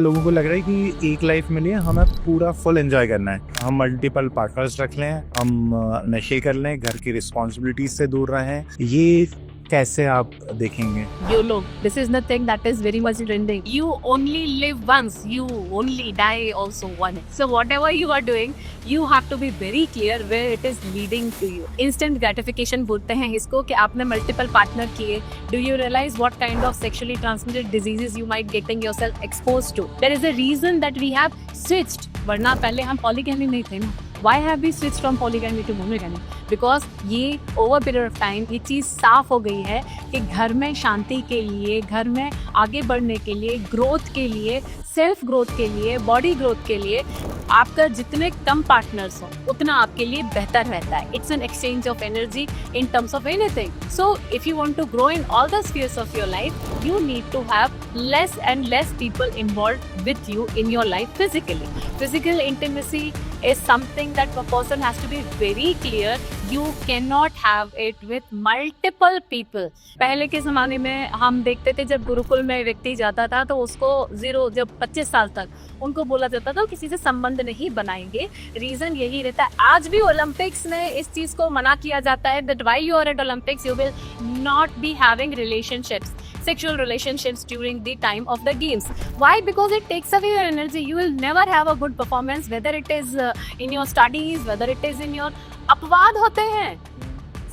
लोगों को लग रहा है कि एक लाइफ मिली है, हमें पूरा फुल एंजॉय करना है। हम मल्टीपल पार्टनर्स रख लें, हम नशे कर लें, घर की रिस्पॉन्सिबिलिटीज से दूर रहें। ये कैसे आप देखेंगे? YOLO. This is the thing that is very much trending. You only live once. You only die also once. So whatever you are doing, you have to be very clear where it is leading to you. Instant gratification बोलते हैं इसको कि आपने multiple partner किए. Do you realize what kind of sexually transmitted diseases you might getting yourself exposed to? There is a reason that we have switched. वरना पहले हम polygamy नहीं थे ना. Why have we switched from polygamy to monogamy? Because ये over period of time ये चीज़ साफ हो गई है कि घर में शांति के लिए, घर में आगे बढ़ने के लिए, ग्रोथ के लिए, सेल्फ ग्रोथ के लिए, बॉडी ग्रोथ के लिए आपका जितने कम पार्टनर्स हो उतना आपके लिए बेहतर रहता है. It's an exchange of energy in terms of anything. So if you want to grow in all the spheres of your life, you need to have less and less people involved with you in your life physically. Physical intimacy is something that a person has to be very clear. You cannot have it with multiple people. पहले के ज़माने में हम देखते थे जब गुरुकुल में व्यक्ति जाता था तो उसको जब 25 साल तक उनको बोला जाता था किसी से संबंध नहीं बनाएंगे. रीज़न यही रहता है. आज भी ओलंपिक्स में इस चीज़ को मना किया जाता है that why you are at Olympics you will not be having relationships, sexual relationships during the time of the games. Why? Because it takes away your energy. You will never have a good performance, whether it is in your studies, whether it is in your. अपवाद होते हैं,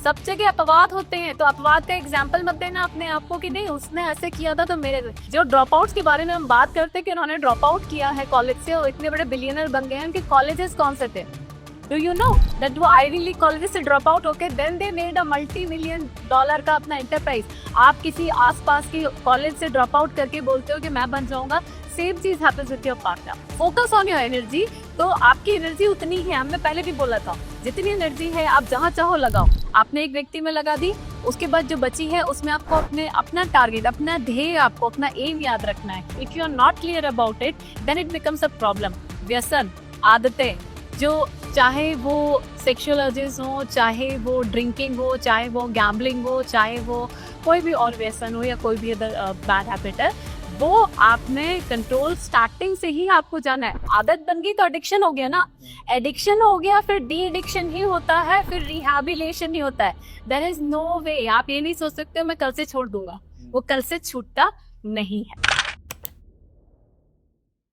सब जगह अपवाद होते हैं. तो अपवाद का एग्जाम्पल मत देना अपने आप को कि नहीं उसने ऐसे किया था तो मेरे. जो ड्रॉप आउट्स के बारे में हम बात करते हैं कि उन्होंने ड्रॉप आउट किया है कॉलेज से और इतने बड़े बिलियनर बन गए हैं. उनके कॉलेजेस कौन से थे? Do you know that वो आईवी लीग कॉलेज से ड्रॉप आउट होके then they made a multi-million-dollar का अपना एंटरप्राइज. आप किसी आसपास की कॉलेज से ड्रॉप आउट करके बोलते हो कि मैं बन जाऊंगा. सेम चीज happens with your partner. Focus on your energy. तो आपकी एनर्जी उतनी ही है. हमने पहले भी बोला था जितनी एनर्जी है आप जहाँ चाहो लगाओ. आपने एक व्यक्ति में लगा दी, उसके बाद जो बची है उसमें आपको अपना टारगेट, अपना ध्येय, आपको अपना एम याद रखना है. If you are not clear about it then it becomes a problem. व्यसन, आदतें, जो चाहे वो सेक्सुअल अर्जेस हो, चाहे वो ड्रिंकिंग हो, चाहे वो गैम्बलिंग हो, चाहे वो कोई भी और व्यसन हो या कोई भी अदर बैड हैबिट है, वो आपने कंट्रोल स्टार्टिंग से ही आपको जाना है. आदत बन गई तो एडिक्शन हो गया ना. एडिक्शन हो गया फिर डी एडिक्शन ही होता है, फिर रिहैबिलिटेशन ही होता है. देयर इज नो वे. आप ये नहीं सोच सकते हो मैं कल से छोड़ दूंगा. वो कल से छूटता नहीं है.